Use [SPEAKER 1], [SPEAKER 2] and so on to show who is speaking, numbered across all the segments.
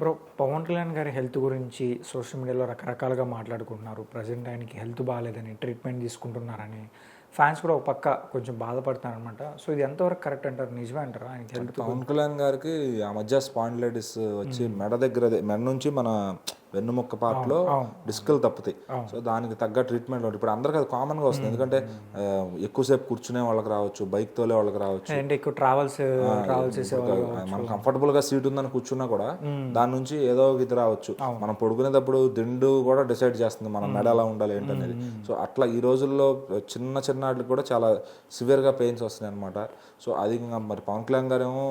[SPEAKER 1] Bro, Pawan Kalyan గారి health గురించి social మీడియాలో రకరకాలుగా మాట్లాడుకుంటున్నారు. ప్రజెంట్ ఆయనకి హెల్త్ బాగాలేదని, ట్రీట్మెంట్ తీసుకుంటున్నారని ఫ్యాన్స్ కూడా ఒక పక్క కొంచెం బాధపడుతున్నారనమాట. సో ఇది ఎంతవరకు కరెక్ట్ అంటారు? నిజమే అంటారా ఆయనకి హెల్త్?
[SPEAKER 2] పవన్ కళ్యాణ్ గారికి ఆ మధ్య స్పాండిలైటిస్ వచ్చి మెడ దగ్గర మెడ నుంచి మన వెన్నుముక్క పార్ట్లో డిస్కులు తప్పుతాయి. సో దానికి తగ్గ ట్రీట్మెంట్ ఉంటుంది. ఇప్పుడు అందరికీ అది కామన్గా వస్తుంది. ఎందుకంటే ఎక్కువసేపు కూర్చునే వాళ్ళకి రావచ్చు, బైక్ తోలే వాళ్ళకి రావచ్చు,
[SPEAKER 1] అంటే ఎక్కువ ట్రావెల్స్ చేసేవాళ్ళు,
[SPEAKER 2] మనం కంఫర్టబుల్గా సీట్ ఉందని కూర్చున్నా కూడా దాని నుంచి ఏదో ఒక ఇది రావచ్చు. మనం పడుకునేటప్పుడు దిండు కూడా డిసైడ్ చేస్తుంది మన మెడ ఎలా ఉండాలి ఏంటనేది. సో అట్లా ఈ రోజుల్లో చిన్న చిన్న వాటికి కూడా చాలా సివియర్గా పెయిన్స్ వస్తున్నాయి అనమాట. సో అది ఇంకా మరి పవన్ కళ్యాణ్ గారేమో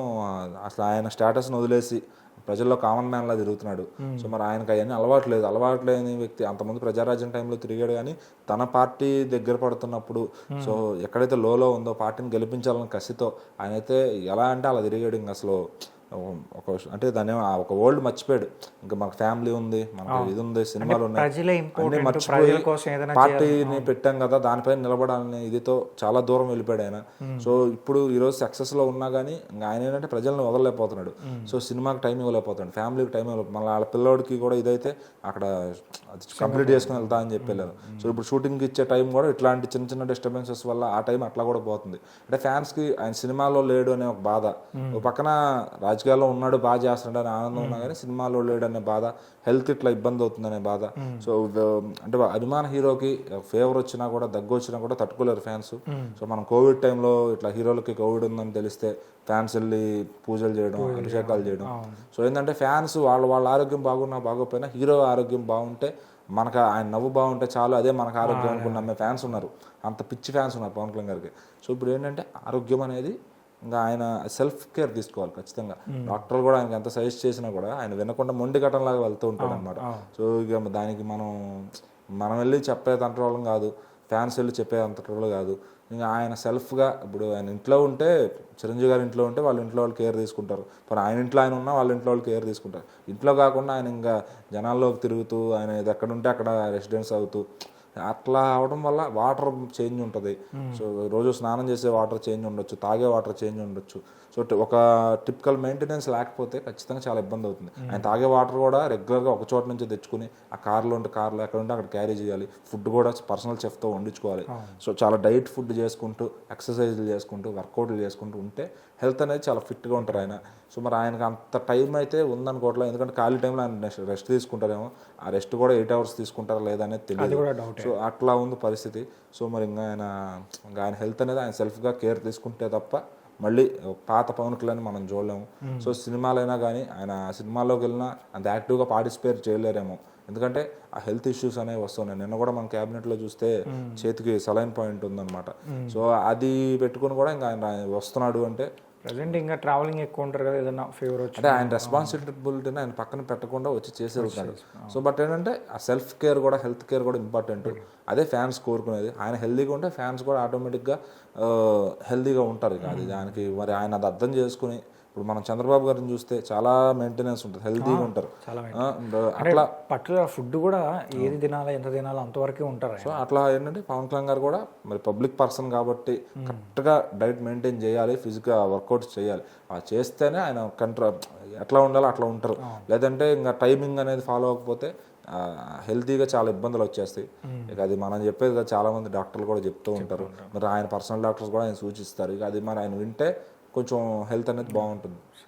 [SPEAKER 2] అసలు ఆయన స్టేటస్ని వదిలేసి ప్రజల్లో కామన్ మ్యాన్లా తిరుగుతున్నాడు. సో మరి ఆయనకు అవన్నీ అలవాటు లేని వ్యక్తి. అంతకుముందు ప్రజారాజ్యం టైంలో తిరిగాడు, కానీ తన పార్టీ దగ్గర పడుతున్నప్పుడు సో ఎక్కడైతే లోలో ఉందో పార్టీని గెలిపించాలని కసితో ఆయన అయితే ఎలా అంటే అలా తిరిగాడు. ఇంకా అసలు ఒక అంటే దాన్ని ఒక వరల్డ్ మర్చిపోయాడు. ఇంకా మనకు ఫ్యామిలీ ఉంది, మనకు ఇది ఉంది, సినిమాలు ఉన్నాయి, అన్ని మర్చిపోయి పార్టీని పెట్టాం కదా దానిపైన నిలబడాలని ఇదితో చాలా దూరం వెళ్ళిపోయాడు ఆయన. సో ఇప్పుడు ఈరోజు సక్సెస్లో ఉన్నా కానీ ఆయన ఏంటంటే ప్రజలను వదలలేకపోతున్నాడు. సో సినిమాకి టైం ఇవ్వలేకపోతున్నాడు, ఫ్యామిలీకి టైం ఇవ్వలేదు. మళ్ళీ వాళ్ళ పిల్లోడికి కూడా ఇదైతే అక్కడ కంప్లీట్ చేసుకుని వెళ్తా అని చెప్పి వెళ్ళారు. సో ఇప్పుడు షూటింగ్కి ఇచ్చే టైం కూడా ఇట్లాంటి చిన్న చిన్న డిస్టర్బెన్సెస్ వల్ల ఆ టైం అట్లా కూడా పోతుంది. అంటే ఫ్యాన్స్కి ఆయన సినిమాలో లేడు అనే ఒక బాధ, ఒక పక్కన రాజకీయాల్లో ఉన్నాడు బాగా చేస్తున్నాడు అని ఆనందం ఉన్నా కానీ సినిమాలో లేడు అనే బాధ, హెల్త్ ఇట్లా ఇబ్బంది అవుతుందనే బాధ. సో అంటే అభిమాన హీరోకి ఫేవర్ వచ్చినా కూడా దగ్గు వచ్చినా కూడా తట్టుకోలేరు ఫ్యాన్స్. సో మనం కోవిడ్ టైంలో ఇట్లా హీరోలకి కోవిడ్ ఉందని తెలిస్తే ఫ్యాన్స్ వెళ్ళి పూజలు చేయడం, అభిషేకాలు చేయడం. సో ఏంటంటే ఫ్యాన్స్ వాళ్ళ ఆరోగ్యం బాగున్నా బాగోపోయినా హీరో ఆరోగ్యం బాగుంటే, మనకు ఆయన నవ్వు బాగుంటే చాలు, అదే మనకు ఆరోగ్యం అనుకుని నమ్మే ఫ్యాన్స్ ఉన్నారు. అంత పిచ్చి ఫ్యాన్స్ ఉన్నారు పవన్ కళ్యాణ్ గారికి. సో ఇప్పుడు ఏంటంటే ఆరోగ్యం అనేది ఇంకా ఆయన సెల్ఫ్ కేర్ తీసుకోవాలి ఖచ్చితంగా. డాక్టర్లు కూడా ఆయనకి ఎంత సజెస్ట్ చేసినా కూడా ఆయన వినకుండా మొండి ఘటనలాగా వెళ్తూ ఉంటాడు అనమాట. సో ఇక దానికి మనం వెళ్ళి చెప్పేదంత వాళ్ళం కాదు, ఫ్యాన్స్ వెళ్ళి చెప్పేదంత వాళ్ళు కాదు. ఇంకా ఆయన సెల్ఫ్గా ఇప్పుడు ఆయన ఇంట్లో ఉంటే, చిరంజీవి గారి ఇంట్లో ఉంటే వాళ్ళ ఇంట్లో వాళ్ళు కేర్ తీసుకుంటారు. మరి ఆయన ఇంట్లో ఆయన ఉన్నా వాళ్ళ ఇంట్లో వాళ్ళు కేర్ తీసుకుంటారు. ఇంట్లో కాకుండా ఆయన ఇంకా జనాల్లోకి తిరుగుతూ ఆయన ఎక్కడ ఉంటే అక్కడ రెసిడెన్స్ అవుతూ అట్లా అవడం వల్ల వాటర్ చేంజ్ ఉంటుంది. సో రోజు స్నానం చేసే వాటర్ చేంజ్ ఉండొచ్చు, తాగే వాటర్ చేంజ్ ఉండొచ్చు. సో ఒక టిపికల్ మెయింటెనెన్స్ లేకపోతే ఖచ్చితంగా చాలా ఇబ్బంది అవుతుంది. ఆయన తాగే వాటర్ కూడా రెగ్యులర్గా ఒక చోట నుంచి తెచ్చుకుని ఆ కార్లో ఎక్కడ ఉంటే అక్కడ క్యారీ చేయాలి. ఫుడ్ కూడా పర్సనల్ చెఫ్తో వండించుకోవాలి. సో చాలా డైట్ ఫుడ్ చేసుకుంటూ, ఎక్సర్సైజ్లు చేసుకుంటూ, వర్కౌట్లు చేసుకుంటూ ఉంటే హెల్త్ అనేది చాలా ఫిట్గా ఉంటారు ఆయన. సో మరి ఆయనకు అంత టైం అయితే ఉందనుకోవట్లేదు. ఎందుకంటే ఖాళీ టైంలో ఆయన రెస్ట్ తీసుకుంటారేమో, ఆ రెస్ట్ కూడా 8 hours తీసుకుంటారా లేదా అనేది తెలియదు. సో అట్లా ఉంది పరిస్థితి. సో మరి ఇంకా ఆయన హెల్త్ అనేది ఆయన సెల్ఫ్గా కేర్ తీసుకుంటే తప్ప మళ్ళీ పాత పవన్ కళ్యాణ్ మనం చూడలేము. సో సినిమాలైనా కానీ ఆయన సినిమాల్లోకి వెళ్ళినా అంత యాక్టివ్గా పార్టిసిపేట్ చేయలేరేమో, ఎందుకంటే ఆ హెల్త్ ఇష్యూస్ అనేవి వస్తున్నాయి. నిన్న కూడా మన క్యాబినెట్లో చూస్తే చేతికి సలైన్ పాయింట్ ఉందన్నమాట. సో అది పెట్టుకుని కూడా ఇంకా ఆయన వస్తున్నాడు అంటే
[SPEAKER 1] ప్రజెంట్ ఇంకా ట్రావెలింగ్ ఎక్కువ ఉంటారు కదా, ఏదైనా ఫీవర్ వచ్చి
[SPEAKER 2] అంటే ఆయన రెస్పాన్సిబిలిటీని ఆయన పక్కన పెట్టకుండా వచ్చి చేసేస్తాడు. సో బట్ ఏంటంటే ఆ సెల్ఫ్ కేర్ కూడా, హెల్త్ కేర్ కూడా ఇంపార్టెంట్. అదే ఫ్యాన్స్ కోరుకునేది. ఆయన హెల్తీగా ఉంటే ఫ్యాన్స్ కూడా ఆటోమేటిక్గా హెల్తీగా ఉంటారు. ఇక అది దానికి మరి ఆయన అది అర్థం చేసుకుని, ఇప్పుడు మనం చంద్రబాబు గారిని చూస్తే చాలా మెయింటెనెన్స్ ఉంటుంది, హెల్తీగా ఉంటారు.
[SPEAKER 1] అట్లా పర్టికులర్ ఫుడ్ కూడా ఏది తినాలి, ఎంత తినాలి అంతవరకే ఉంటారు.
[SPEAKER 2] సో అట్లా ఏంటంటే పవన్ కళ్యాణ్ గారు కూడా మరి పబ్లిక్ పర్సన్ కాబట్టి కరెక్ట్గా డైట్ మెయింటైన్ చేయాలి, ఫిజికల్ వర్కౌట్స్ చేయాలి. అలా చేస్తేనే ఆయన కంట్రోల్ ఎట్లా ఉండాలో అట్లా ఉంటారు. లేదంటే ఇంకా టైమింగ్ అనేది ఫాలో అవ్వకపోతే హెల్తీగా చాలా ఇబ్బందులు వచ్చేస్తాయి. ఇక అది మనం చెప్పేది కదా, చాలా మంది డాక్టర్లు కూడా చెప్తూ ఉంటారు. మరి ఆయన పర్సనల్ డాక్టర్స్ కూడా ఆయన సూచిస్తారు. ఇక అది మరి ఆయన వింటే కొంచెం హెల్త్ అనేది బాగుంటుంది.